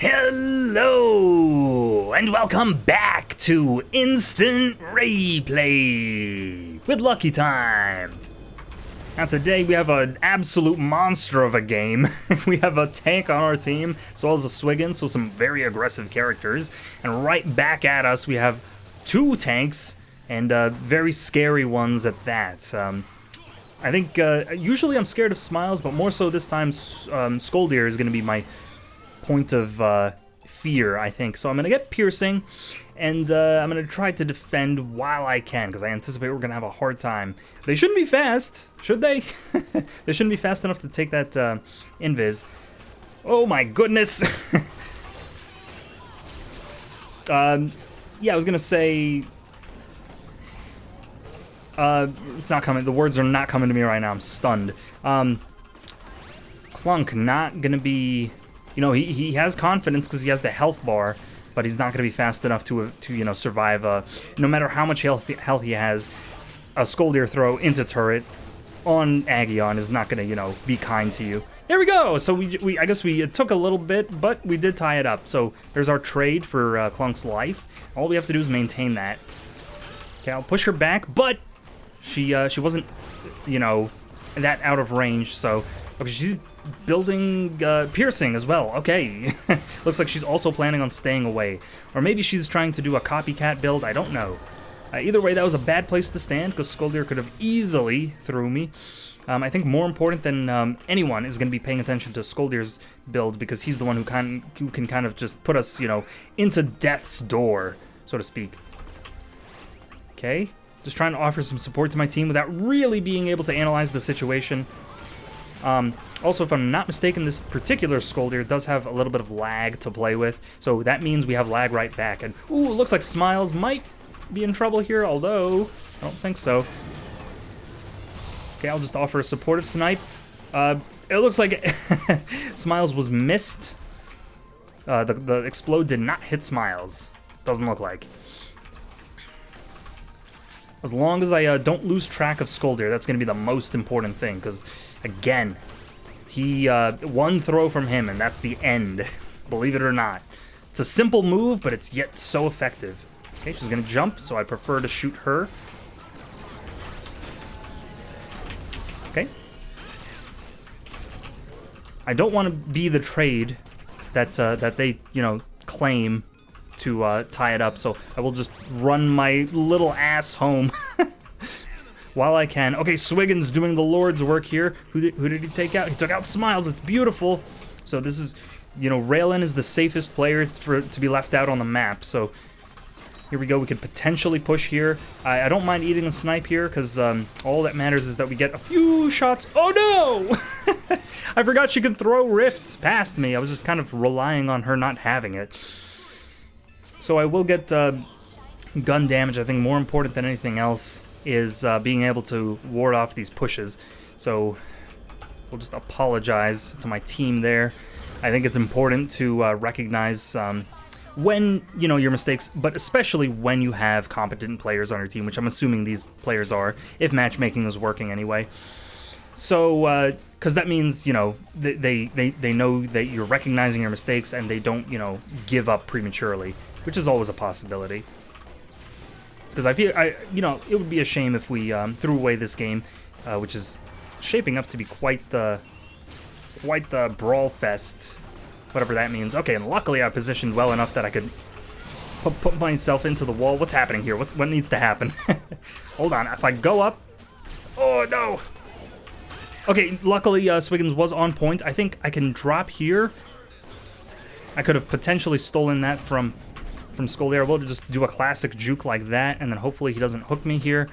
Hello, and welcome back to Instant Raeplay with Lucky Time. Now today we have an absolute monster of a game. We have a tank on our team, as well as a Swiggin, so some very aggressive characters. And right back at us we have two tanks, and very scary ones at that. I think usually I'm scared of Smiles, but more so this time Skoldir is going to be my point of fear, I think. So I'm going to get Piercing, and I'm going to try to defend while I can, because I anticipate we're going to have a hard time. They shouldn't be fast, should they? They shouldn't be fast enough to take that invis. Oh my goodness! Yeah, I was going to say... it's not coming. The words are not coming to me right now. I'm stunned. Clunk, not going to be... You know, he has confidence because he has the health bar, but he's not going to be fast enough to you know, survive. No matter how much health he has, a Skoldir throw into turret on Agion is not going to, you know, be kind to you. There we go. So I guess it took a little bit, but we did tie it up. So there's our trade for Clunk's life. All we have to do is maintain that. Okay, I'll push her back, but she wasn't, you know, that out of range. So okay, she's building Piercing as well. Okay. Looks like she's also planning on staying away. Or maybe she's trying to do a copycat build. I don't know. Either way, that was a bad place to stand, because Skoldir could have easily threw me. I think more important than anyone is going to be paying attention to Skoldir's build, because he's the one who can kind of just put us, you know, into death's door, so to speak. Okay. Just trying to offer some support to my team without really being able to analyze the situation. Also, if I'm not mistaken, this particular Skoldir does have a little bit of lag to play with, so that means we have lag right back. And ooh, it looks like Smiles might be in trouble here, although I don't think so. Okay, I'll just offer a supportive snipe. It looks like Smiles was missed. The explode did not hit Smiles. Doesn't look like. As long as I don't lose track of Skoldir, that's going to be the most important thing, because, again, one throw from him, and that's the end, believe it or not. It's a simple move, but it's yet so effective. Okay, she's going to jump, so I prefer to shoot her. Okay. I don't want to be the trade that they, you know, claim to tie it up, so I will just run my little ass home while I can. Okay, Swiggin's doing the Lord's work here. Who did he take out? He took out Smiles. It's beautiful. So this is, you know, Raelin is the safest player to be left out on the map. So here we go. We could potentially push here. I don't mind eating a snipe here, because all that matters is that we get a few shots. Oh no! I forgot she could throw Rift past me. I was just kind of relying on her not having it. So I will get gun damage. I think more important than anything else is being able to ward off these pushes. So we'll just apologize to my team there. I think it's important to recognize when, you know, your mistakes, but especially when you have competent players on your team, which I'm assuming these players are, if matchmaking is working anyway. So, because that means, you know, they know that you're recognizing your mistakes, and they don't, you know, give up prematurely, which is always a possibility. Because I feel, you know, it would be a shame if we threw away this game, which is shaping up to be quite the brawl fest, whatever that means. Okay, and luckily I positioned well enough that I could put myself into the wall. What's happening here? What needs to happen? Hold on, if I go up... Oh, no! Okay, luckily Swiggins was on point. I think I can drop here. I could have potentially stolen that from Skoldir. We'll just do a classic juke like that, and then hopefully he doesn't hook me here.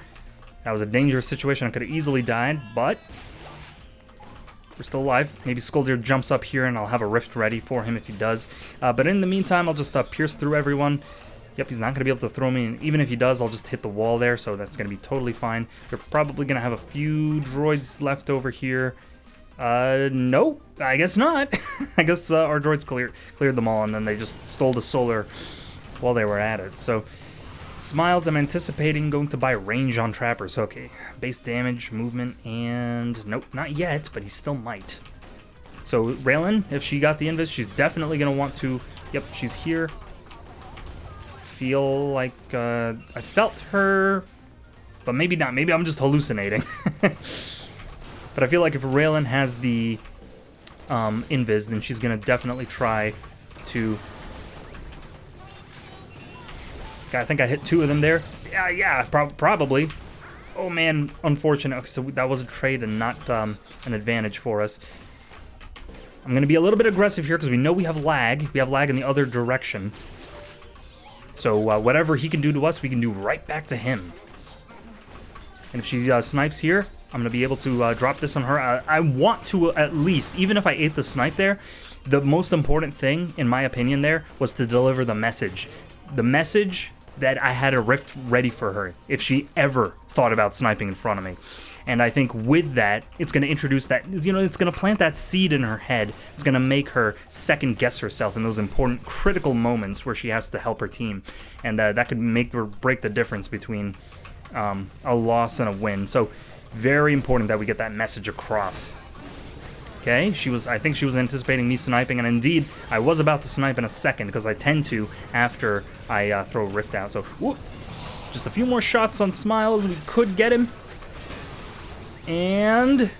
That was a dangerous situation. I could have easily died, but we're still alive. Maybe Skoldir jumps up here, and I'll have a rift ready for him if he does. But in the meantime, I'll just pierce through everyone. Yep, he's not going to be able to throw me, and even if he does, I'll just hit the wall there, so that's going to be totally fine. They're probably going to have a few droids left over here. Nope, I guess not. I guess our droids cleared them all, and then they just stole the solar while they were at it. So, Smiles, I'm anticipating going to buy range on trappers. Okay, base damage, movement, and nope, not yet, but he still might. So Raelin, if she got the invis, she's definitely going to want to Yep, she's here. Feel like I felt her, but maybe not. Maybe I'm just hallucinating. But I feel like if Raylan has the invis, then she's gonna definitely try to... I think I hit 2 of them there. Yeah, probably. Oh man, unfortunate. Okay, so that was a trade and not an advantage for us. I'm gonna be a little bit aggressive here because we know we have lag. We have lag in the other direction. So whatever he can do to us, we can do right back to him. And if she snipes here, I'm gonna be able to drop this on her. I want to at least, even if I ate the snipe there, the most important thing, in my opinion, there was to deliver the message. The message that I had a rift ready for her if she ever thought about sniping in front of me. And I think with that, it's going to introduce that, you know, it's going to plant that seed in her head. It's going to make her second guess herself in those important, critical moments where she has to help her team. And that could make or break the difference between a loss and a win. So very important that we get that message across. Okay, I think she was anticipating me sniping, and indeed, I was about to snipe in a second, because I tend to after I throw a rift out. So, whoop, just a few more shots on Smiles, we could get him. And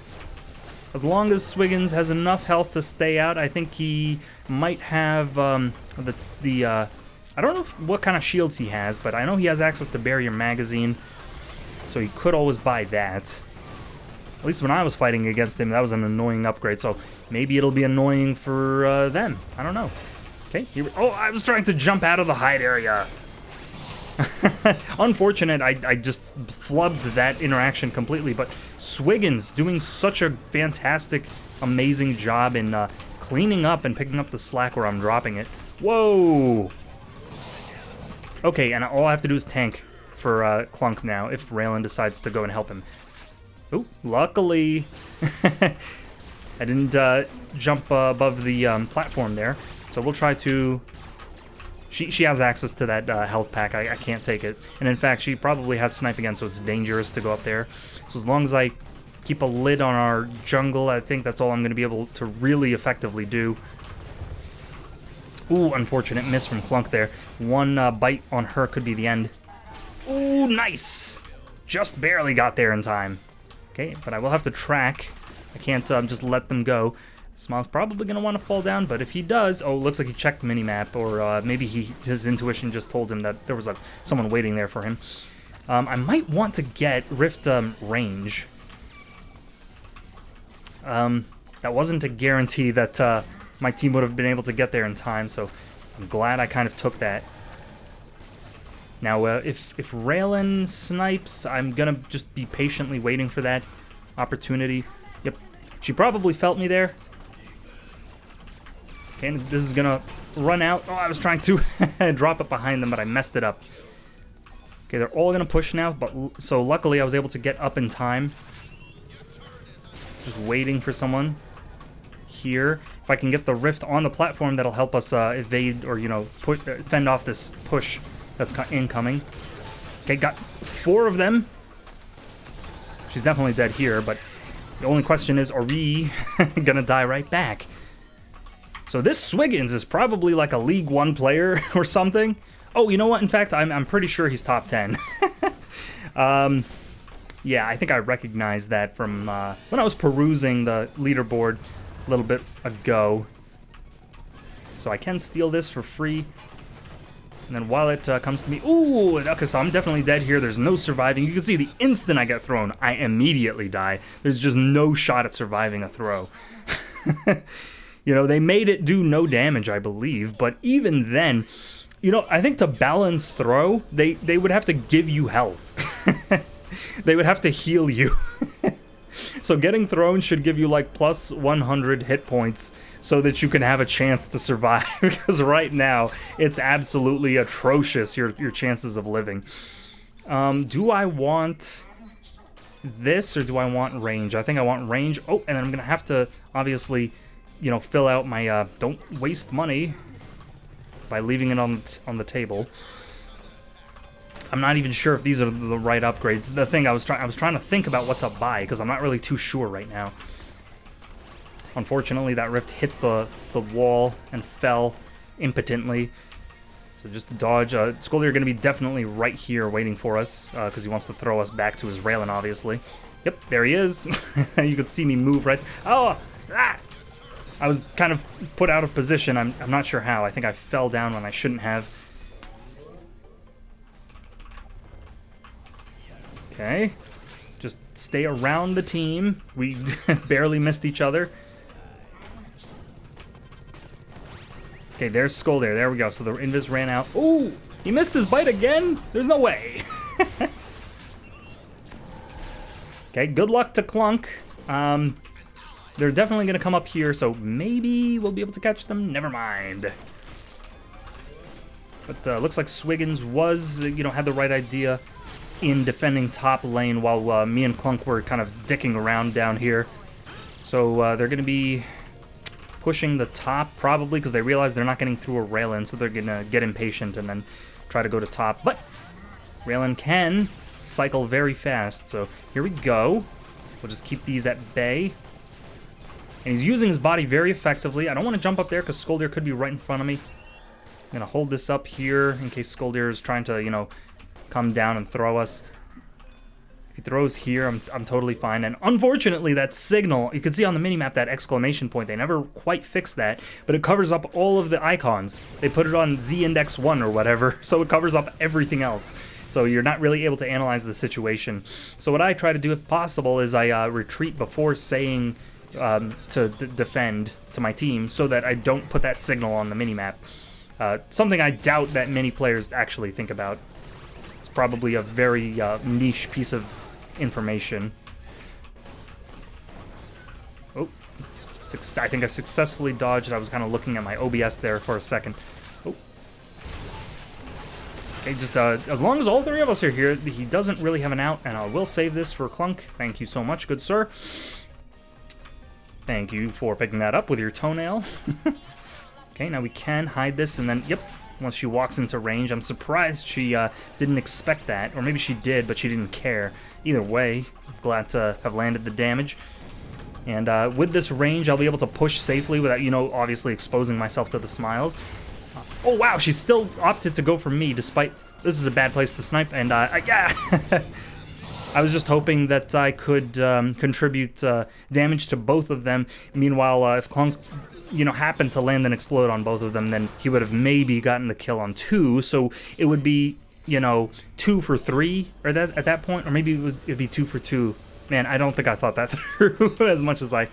as long as Swiggins has enough health to stay out, I think he might have I don't know what kind of shields he has, but I know he has access to Barrier Magazine, so he could always buy that. At least when I was fighting against him, that was an annoying upgrade, so maybe it'll be annoying for them. I don't know. Okay, oh, I was trying to jump out of the hide area. Unfortunate, I just flubbed that interaction completely, but Swiggins doing such a fantastic, amazing job in cleaning up and picking up the slack where I'm dropping it. Whoa! Okay, and all I have to do is tank for Clunk now, if Raylan decides to go and help him. Oh, luckily, I didn't jump above the platform there, so we'll try to... She has access to that health pack. I can't take it. And in fact, she probably has snipe again, so it's dangerous to go up there. So as long as I keep a lid on our jungle, I think that's all I'm going to be able to really effectively do. Ooh, unfortunate miss from Clunk there. One bite on her could be the end. Ooh, nice! Just barely got there in time. Okay, but I will have to track. I can't just let them go. Smile's probably going to want to fall down, but if he does... Oh, looks like he checked the minimap, or maybe his intuition just told him that there was someone waiting there for him. I might want to get Rift range. That wasn't a guarantee that my team would have been able to get there in time, so I'm glad I kind of took that. Now, if Raylan snipes, I'm going to just be patiently waiting for that opportunity. Yep, she probably felt me there. Okay, and this is going to run out. Oh, I was trying to drop it behind them, but I messed it up. Okay, they're all going to push now, but so luckily I was able to get up in time. Just waiting for someone here. If I can get the rift on the platform, that'll help us evade or, you know, fend off this push that's incoming. Okay, got 4 of them. She's definitely dead here, but the only question is, are we gonna die right back? So this Swiggins is probably like a League 1 player or something. Oh, you know what? In fact, I'm pretty sure he's top 10. Yeah, I think I recognized that from when I was perusing the leaderboard a little bit ago. So I can steal this for free. And then while it comes to me... Ooh! Okay, so I'm definitely dead here. There's no surviving. You can see the instant I get thrown, I immediately die. There's just no shot at surviving a throw. You know, they made it do no damage, I believe. But even then, you know, I think to balance throw, they would have to give you health. They would have to heal you. So getting thrown should give you like plus 100 hit points so that you can have a chance to survive, because right now it's absolutely atrocious, your chances of living. Do I want this or do I want range? I think I want range. Oh, and then I'm gonna have to obviously, you know, fill out my don't waste money by leaving it on the table. I'm not even sure if these are the right upgrades. The thing I was trying to think about what to buy, because I'm not really too sure right now. Unfortunately, that rift hit the wall and fell. impotently. So just dodge. Scoldier going to be definitely right here waiting for us because he wants to throw us back to his railing, obviously. Yep, there he is. You can see me move right. Oh! Ah! I was kind of put out of position. I'm not sure how. I think I fell down when I shouldn't have. Okay. Just stay around the team. We barely missed each other. Okay, there's Scoldier. There we go. So the invis ran out. Ooh! He missed his bite again? There's no way. Okay, good luck to Clunk. They're definitely going to come up here, so maybe we'll be able to catch them. Never mind. But looks like Swiggins was, had the right idea in defending top lane while me and Clunk were kind of dicking around down here. So they're going to be pushing the top probably because they realize they're not getting through a Raelin, so they're going to get impatient and then try to go to top. But Raelin can cycle very fast, so here we go. We'll just keep these at bay. And he's using his body very effectively. I don't want to jump up there because Scoldier could be right in front of me. I'm going to hold this up here in case Scoldier is trying to, come down and throw us. If he throws here, I'm totally fine. And unfortunately, that signal, you can see on the minimap that exclamation point. They never quite fixed that, but it covers up all of the icons. They put it on Z index 1 or whatever, so it covers up everything else. So you're not really able to analyze the situation. So what I try to do, if possible, is I retreat before saying to defend to my team so that I don't put that signal on the minimap. Something I doubt that many players actually think about. It's probably a very niche piece of information. Oh, I think I successfully dodged. I was kind of looking at my OBS there for a second. Oh. Okay, just as long as all three of us are here, he doesn't really have an out, and I will save this for Clunk. Thank you so much, good sir. Thank you for picking that up with your toenail. Okay, now we can hide this, and then, yep, once she walks into range. I'm surprised she didn't expect that, or maybe she did, but she didn't care. Either way, glad to have landed the damage. And with this range, I'll be able to push safely without, obviously exposing myself to the smiles. Oh, wow, she still opted to go for me, despite this is a bad place to snipe, and yeah. I was just hoping that I could contribute damage to both of them. Meanwhile, if Clunk, happened to land and explode on both of them, then he would have maybe gotten the kill on 2. So it would be, 2 for 3 or at that point, or maybe it'd be 2 for 2. Man, I don't think I thought that through as much as I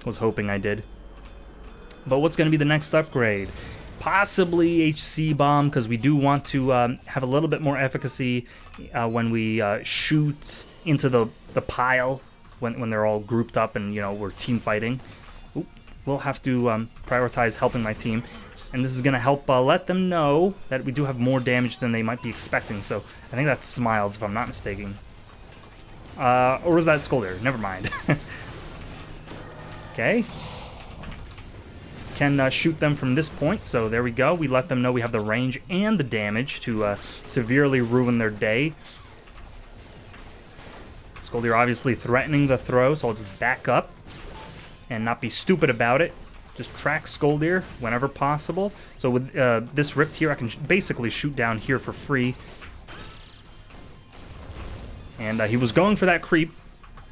was hoping I did. But what's going to be the next upgrade? Possibly HC Bomb, because we do want to have a little bit more efficacy when we shoot into the pile when they're all grouped up and we're team fighting. Oop, we'll have to prioritize helping my team, and this is going to help let them know that we do have more damage than they might be expecting. So I think that's Smiles, if I'm not mistaken. Or was that Scoldier? Never mind. Okay. Can shoot them from this point, so there we go. We let them know we have the range and the damage to severely ruin their day. Scoldier obviously threatening the throw, so I'll just back up and not be stupid about it. Just track Scoldier whenever possible. So with this rift here, I can basically shoot down here for free. And he was going for that creep,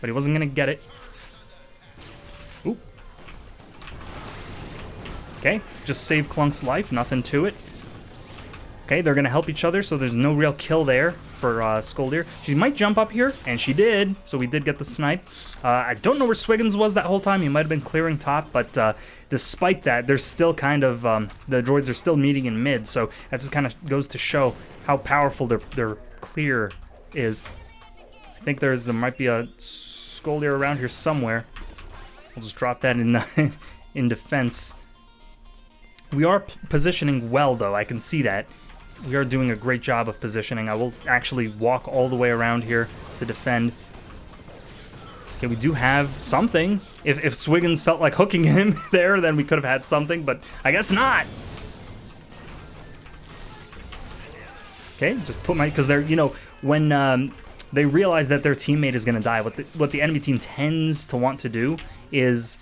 but he wasn't going to get it. Oop. Okay, just save Clunk's life, nothing to it. Okay, they're going to help each other, so there's no real kill there for Scoldier. She might jump up here, and she did, so we did get the snipe. I don't know where Swiggins was that whole time. He might have been clearing top, but despite that, there's still kind of, the droids are still meeting in mid, so that just kind of goes to show how powerful their clear is. I think there might be a Scoldier around here somewhere. We'll just drop that in in defense. We are positioning well, though. I can see that. We are doing a great job of positioning. I will actually walk all the way around here to defend. Okay, we do have something. If Swiggins felt like hooking him there, then we could have had something, but I guess not. Okay, just put my... Because they're, when... they realize that their teammate is going to die. What the enemy team tends to want to do is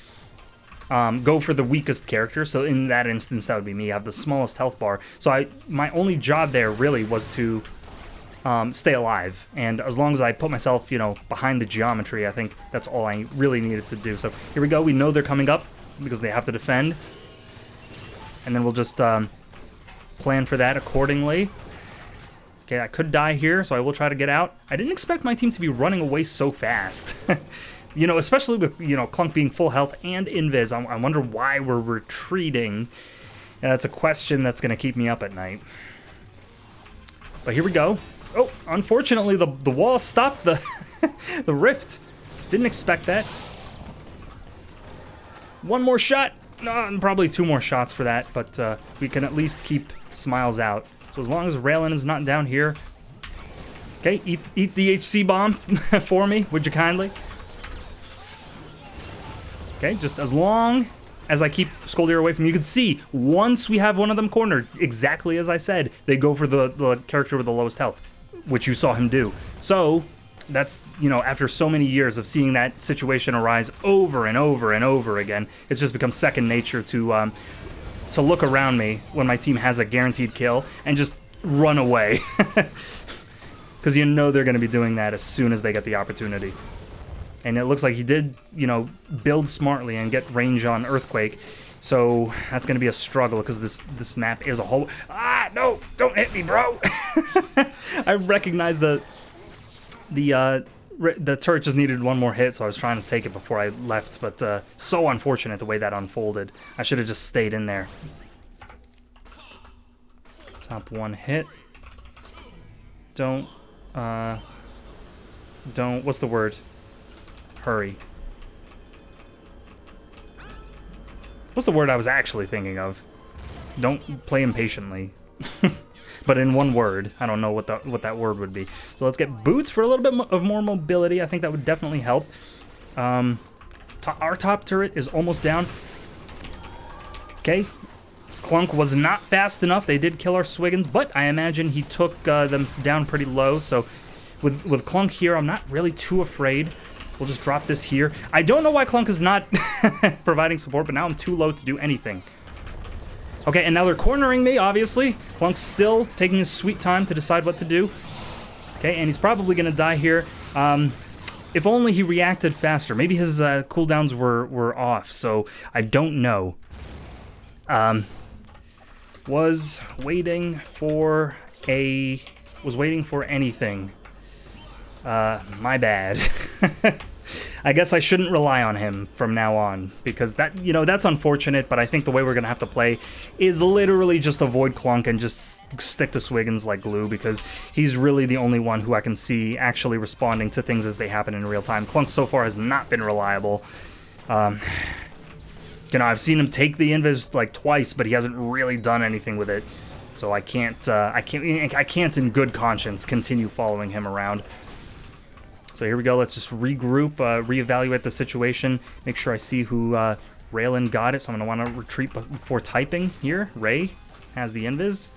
go for the weakest character. So in that instance, that would be me. I have the smallest health bar. So my only job there really was to stay alive. And as long as I put myself, behind the geometry, I think that's all I really needed to do. So here we go. We know they're coming up because they have to defend. And then we'll just plan for that accordingly. Okay, I could die here, so I will try to get out. I didn't expect my team to be running away so fast. Especially with, Clunk being full health and invis. I wonder why we're retreating. And that's a question that's going to keep me up at night. But here we go. Oh, unfortunately, the wall stopped the, the rift. Didn't expect that. One more shot. No, probably 2 more shots for that, but we can at least keep Smiles out. So as long as Raylan is not down here. Okay, eat the HC bomb for me, would you kindly? Okay, just as long as I keep Skoldir away from you. You can see, once we have one of them cornered, exactly as I said, they go for the character with the lowest health, which you saw him do. So that's, after so many years of seeing that situation arise over and over and over again, it's just become second nature to look around me when my team has a guaranteed kill and just run away. Because they're going to be doing that as soon as they get the opportunity. And it looks like he did, build smartly and get range on Earthquake. So that's going to be a struggle because this map is a whole... Ah, no! Don't hit me, bro! I recognize the turret just needed one more hit, so I was trying to take it before I left, but so unfortunate the way that unfolded. I should have just stayed in there. Top 1 hit. Don't, what's the word? Hurry. What's the word I was actually thinking of? Don't play impatiently. But in one word, I don't know what that word would be. So let's get boots for a little bit of more mobility. I think that would definitely help. Our top turret is almost down. Okay. Clunk was not fast enough. They did kill our Swiggins, but I imagine he took them down pretty low. So with Clunk here, I'm not really too afraid. We'll just drop this here. I don't know why Clunk is not providing support, but now I'm too low to do anything. Okay, and now they're cornering me, obviously. Clunk's still taking his sweet time to decide what to do. Okay, and he's probably going to die here. If only he reacted faster. Maybe his cooldowns were off, so I don't know. Was waiting for anything. My bad. I guess I shouldn't rely on him from now on, because that's unfortunate, but I think the way we're going to have to play is literally just avoid Clunk and just stick to Swiggins like glue, because he's really the only one who I can see actually responding to things as they happen in real time. Clunk so far has not been reliable. I've seen him take the invis like twice, but he hasn't really done anything with it. So I can't in good conscience continue following him around. So here we go. Let's just regroup, reevaluate the situation, make sure I see who Raylan got it. So I'm going to want to retreat before typing here. Ray has the invis.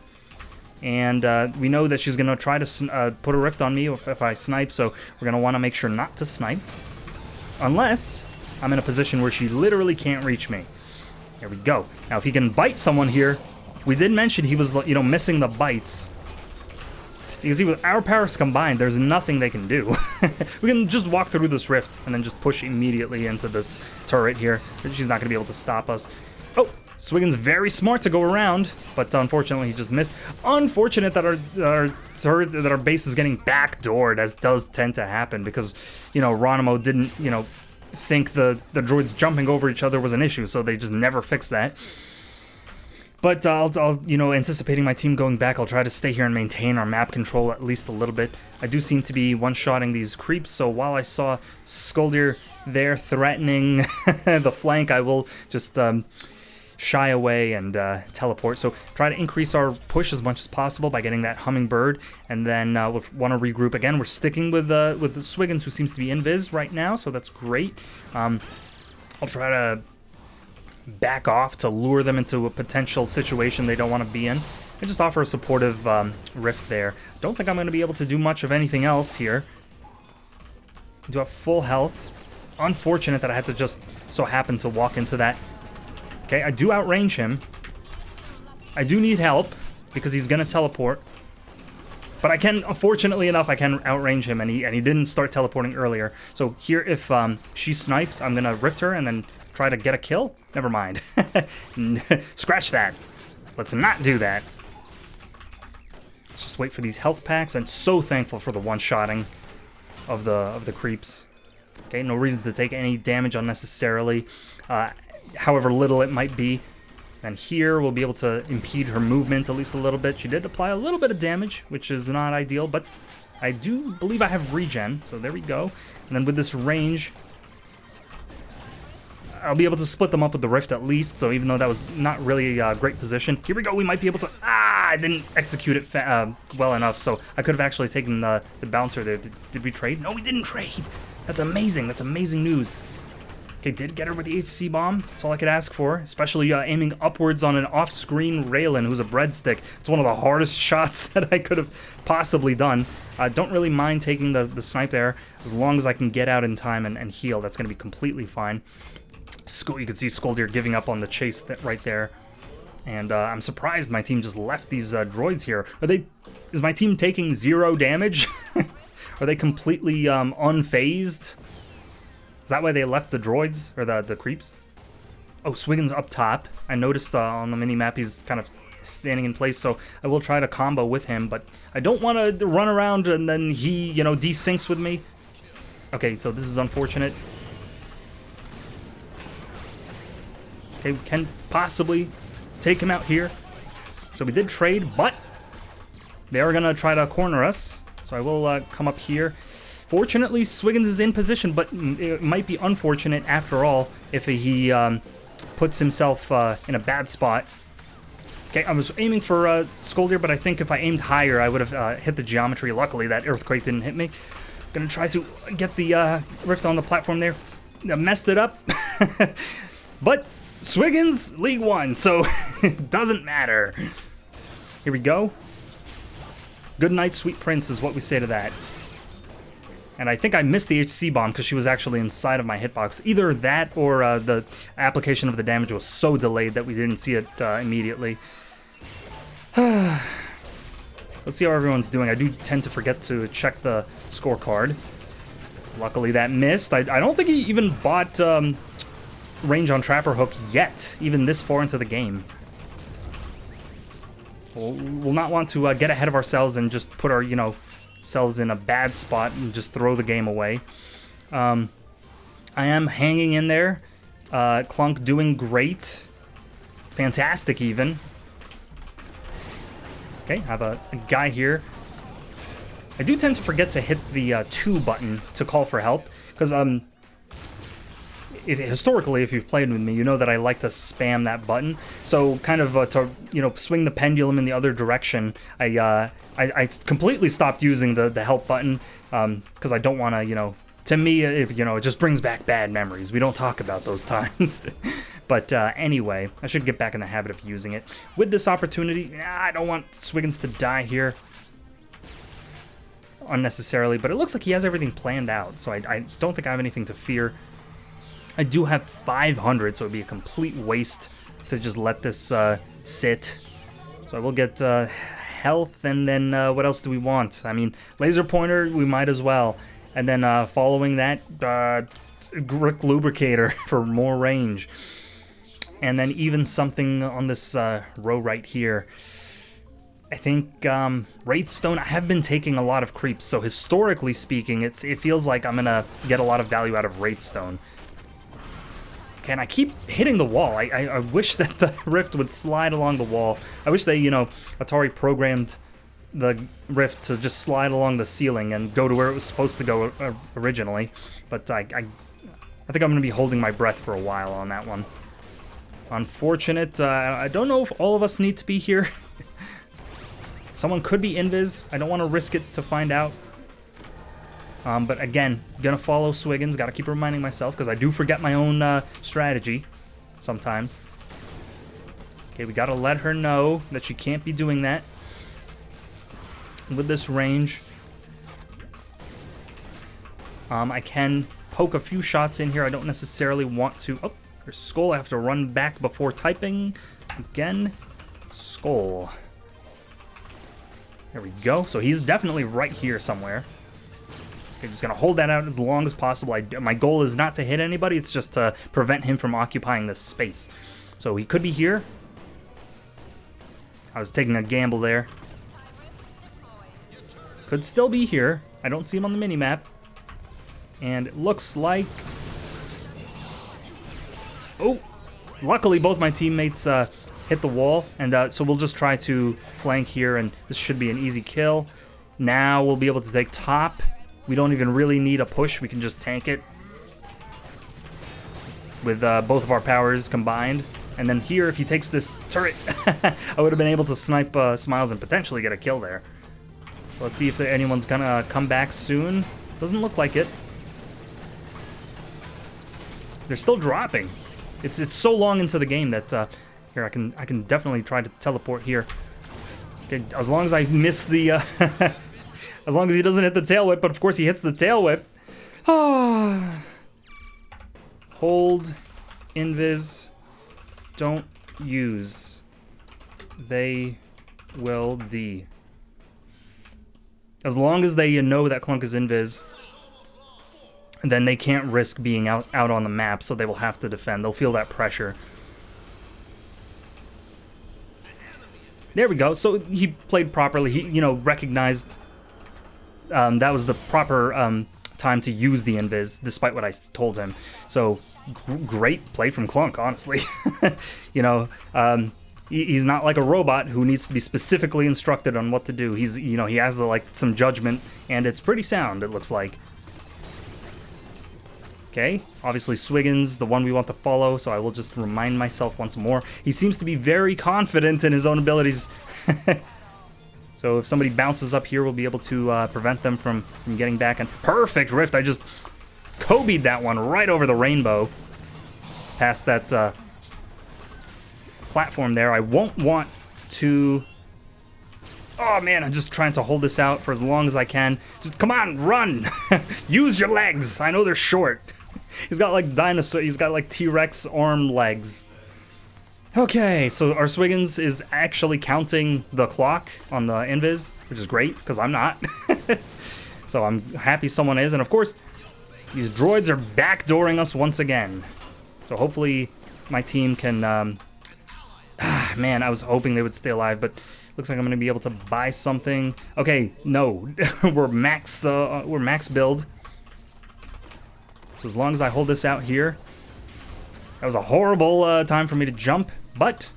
And we know that she's going to try to put a rift on me if I snipe, so we're going to want to make sure not to snipe. Unless I'm in a position where she literally can't reach me. There we go. Now, if he can bite someone here, we did mention he was, missing the bites. Because with our powers combined, there's nothing they can do. We can just walk through this rift and then just push immediately into this turret here. She's not going to be able to stop us. Oh, Swiggin's very smart to go around, but unfortunately he just missed. Unfortunate that our base is getting backdoored, as does tend to happen, because, Ronimo didn't, think the droids jumping over each other was an issue, so they just never fixed that. But I'll anticipating my team going back, I'll try to stay here and maintain our map control at least a little bit. I do seem to be one-shotting these creeps, so while I saw Skoldir there threatening the flank, I will just shy away and teleport. So try to increase our push as much as possible by getting that hummingbird, and then we'll want to regroup again. We're sticking with the Swiggins, who seems to be invis right now, so that's great. I'll try to back off to lure them into a potential situation they don't want to be in, and just offer a supportive rift there. Don't think I'm going to be able to do much of anything else here. I do have full health. Unfortunate that I had to just so happen to walk into that Okay, I do outrange him. I do need help because he's gonna teleport. But I can, fortunately enough, I can outrange him, and he didn't start teleporting earlier. So here, if she snipes, I'm gonna rift her and then try to get a kill. Never mind. Scratch that. Let's not do that. Let's just wait for these health packs. I'm so thankful for the one-shotting of the creeps. Okay, no reason to take any damage unnecessarily, however little it might be. And here we'll be able to impede her movement at least a little bit. She did apply a little bit of damage, which is not ideal, but I do believe I have regen, so there we go. And then with this range, I'll be able to split them up with the rift at least, so even though that was not really a great position. Here we go, we might be able to... I didn't execute it well enough, so I could have actually taken the bouncer there. Did we trade? No, we didn't trade! That's amazing, that's amazing news. Okay, did get her with the HC bomb. That's all I could ask for, especially aiming upwards on an off-screen Raylan who's a breadstick. It's one of the hardest shots that I could have possibly done. Don't really mind taking the snipe there, as long as I can get out in time and heal. That's going to be completely fine. You can see Skoldir giving up on the chase right there. And I'm surprised my team just left these droids here. Is my team taking 0 damage? Are they completely unfazed? Is that why they left the droids, or the creeps? Oh, Swiggin's up top. I noticed on the mini-map he's kind of standing in place, so I will try to combo with him, but I don't want to run around and then he, you know, desyncs with me. Okay, so this is unfortunate. Okay, we can possibly take him out here. So we did trade, but they are going to try to corner us. So I will come up here. Fortunately, Swiggins is in position, but it might be unfortunate after all if he puts himself in a bad spot. Okay, I was aiming for Skoldir, but I think if I aimed higher, I would have hit the geometry. Luckily, that earthquake didn't hit me. Gonna try to get the rift on the platform there. I messed it up. But Swiggins, League 1, so it doesn't matter. Here we go. Good night, sweet prince, is what we say to that. And I think I missed the HC bomb because she was actually inside of my hitbox. Either that or the application of the damage was so delayed that we didn't see it immediately. Let's see how everyone's doing. I do tend to forget to check the scorecard. Luckily that missed. I don't think he even bought range on Trapper Hook yet, even this far into the game. We'll not want to get ahead of ourselves and just put our, selves in a bad spot and just throw the game away. I am hanging in there. Clunk doing great. Fantastic even. Okay, I have a guy here. I do tend to forget to hit the 2 button to call for help, because historically, if you've played with me, you know that I like to spam that button. So kind of to swing the pendulum in the other direction, I completely stopped using the help button because I don't want to, to me, it just brings back bad memories. We don't talk about those times. But anyway, I should get back in the habit of using it. With this opportunity, I don't want Swiggins to die here unnecessarily, but it looks like he has everything planned out, so I don't think I have anything to fear. I do have 500, so it'd be a complete waste to just let this sit. So I will get health, and then what else do we want? I mean, laser pointer, we might as well. And then following that, Grick Lubricator for more range. And then even something on this row right here. I think Wraithstone, I have been taking a lot of creeps, so historically speaking, it feels like I'm going to get a lot of value out of Wraithstone. Okay, and I keep hitting the wall. I wish that the rift would slide along the wall. I wish they, Atari programmed the rift to just slide along the ceiling and go to where it was supposed to go originally. But I think I'm going to be holding my breath for a while on that one. Unfortunate. I don't know if all of us need to be here. Someone could be invis. I don't want to risk it to find out. But again, gonna follow Swiggins. Gotta keep reminding myself because I do forget my own strategy sometimes. Okay, we gotta let her know that she can't be doing that with this range. I can poke a few shots in here. I don't necessarily want to. Oh, There's Skull. I have to run back before typing. Again, Skull. There we go. So he's definitely right here somewhere. Okay, just gonna hold that out as long as possible. My goal is not to hit anybody. It's just to prevent him from occupying this space. So he could be here. I was taking a gamble there. Could still be here. I don't see him on the mini-map. And it looks like... Oh! Luckily, both my teammates hit the wall. And so we'll just try to flank here, and this should be an easy kill. Now we'll be able to take top. We don't even really need a push. We can just tank it with both of our powers combined. And then here, if he takes this turret, I would have been able to snipe Smiles and potentially get a kill there. So let's see if anyone's gonna come back soon. Doesn't look like it. They're still dropping. It's so long into the game that here I can definitely try to teleport here. Okay, as long as I miss the as long as he doesn't hit the tail whip, but of course he hits the tail whip. Hold, invis, don't use. They will D. As long as they know that Clunk is invis, then they can't risk being out on the map, so they will have to defend. They'll feel that pressure. There we go. So he played properly. He, recognized that was the proper time to use the invis, despite what I told him. So great play from Clunk, honestly. He's not like a robot who needs to be specifically instructed on what to do. He's, he has some judgment, and it's pretty sound, it looks like. Okay, obviously Swiggins, the one we want to follow, so I will just remind myself once more. He seems to be very confident in his own abilities. So if somebody bounces up here, we'll be able to prevent them from getting back. And perfect Rift, I just Kobe'd that one right over the rainbow. Past that platform there. I won't want to... Oh man, I'm just trying to hold this out for as long as I can. Just come on, run! Use your legs! I know they're short. He's got like dinosaur, he's got like T-Rex arm legs. Okay, so our Swiggins is actually counting the clock on the invis, which is great, because I'm not. So I'm happy someone is, and of course, these droids are backdooring us once again. So hopefully my team can... man, I was hoping they would stay alive, but looks like I'm going to be able to buy something. Okay, no, we're max build. So as long as I hold this out here, that was a horrible time for me to jump, but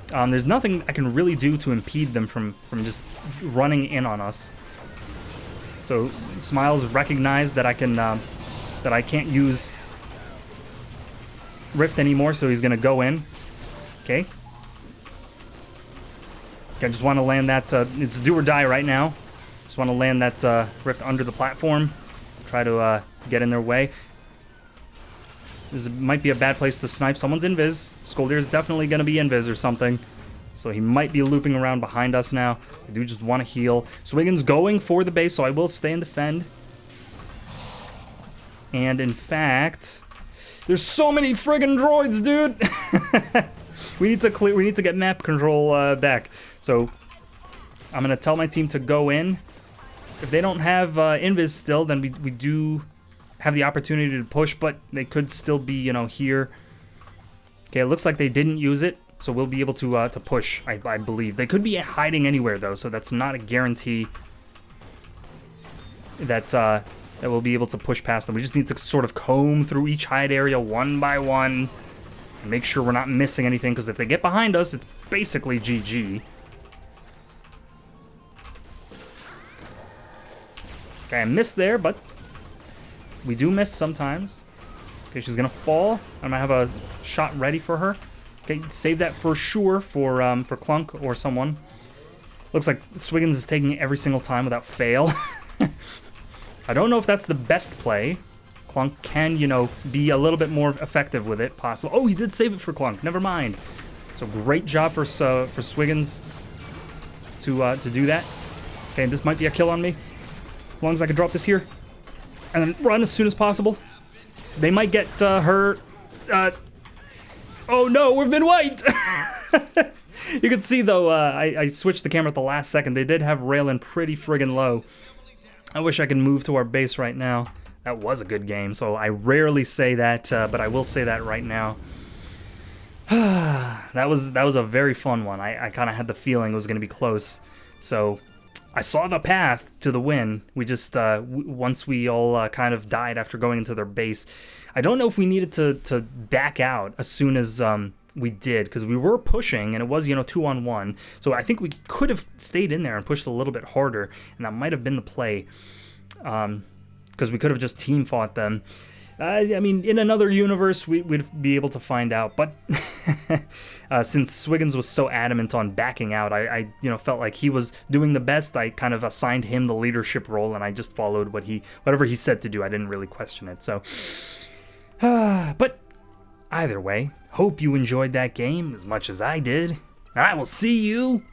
there's nothing I can really do to impede them from just running in on us. So Smiles recognized that I can't use Rift anymore, so he's gonna go in. Okay. I just want to land that. It's do or die right now. Just want to land that Rift under the platform. Try to get in their way. This might be a bad place to snipe. Someone's invis. Skoldir is definitely going to be invis or something. So he might be looping around behind us now. I do just want to heal. Swiggins going for the base, so I will stay and defend. And in fact, there's so many friggin' droids, dude. We need to get map control back. So I'm gonna tell my team to go in. If they don't have invis still, then we do have the opportunity to push, but they could still be, here. Okay, it looks like they didn't use it, so we'll be able to push, I believe. They could be hiding anywhere, though, so that's not a guarantee that that we'll be able to push past them. We just need to sort of comb through each hide area one by one and make sure we're not missing anything, because if they get behind us, it's basically GG. Okay, I missed there, but we do miss sometimes. Okay, she's gonna fall. I might have a shot ready for her. Okay, save that for sure for Clunk or someone. Looks like Swiggins is taking it every single time without fail. I don't know if that's the best play. Clunk can, be a little bit more effective with it, possible. Oh, he did save it for Clunk. Never mind. So great job for Swiggins to do that. Okay, this might be a kill on me. As long as I can drop this here and then run as soon as possible. they might get her. Oh no, we've been wiped. You can see though, I switched the camera at the last second. They did have Raylan pretty friggin' low. I wish I could move to our base right now. That was a good game, so I rarely say that, but I will say that right now. That was a very fun one. I kind of had the feeling it was going to be close. So I saw the path to the win. We just, once we all kind of died after going into their base, I don't know if we needed to back out as soon as we did, because we were pushing, and it was, 2-on-1. So I think we could have stayed in there and pushed a little bit harder, and that might have been the play, because we could have just team fought them. I mean, in another universe, we'd be able to find out, but since Swiggins was so adamant on backing out, I felt like he was doing the best. I kind of assigned him the leadership role, and I just followed whatever he said to do. I didn't really question it. So, but either way, hope you enjoyed that game as much as I did, and I will see you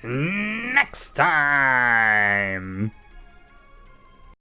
next time.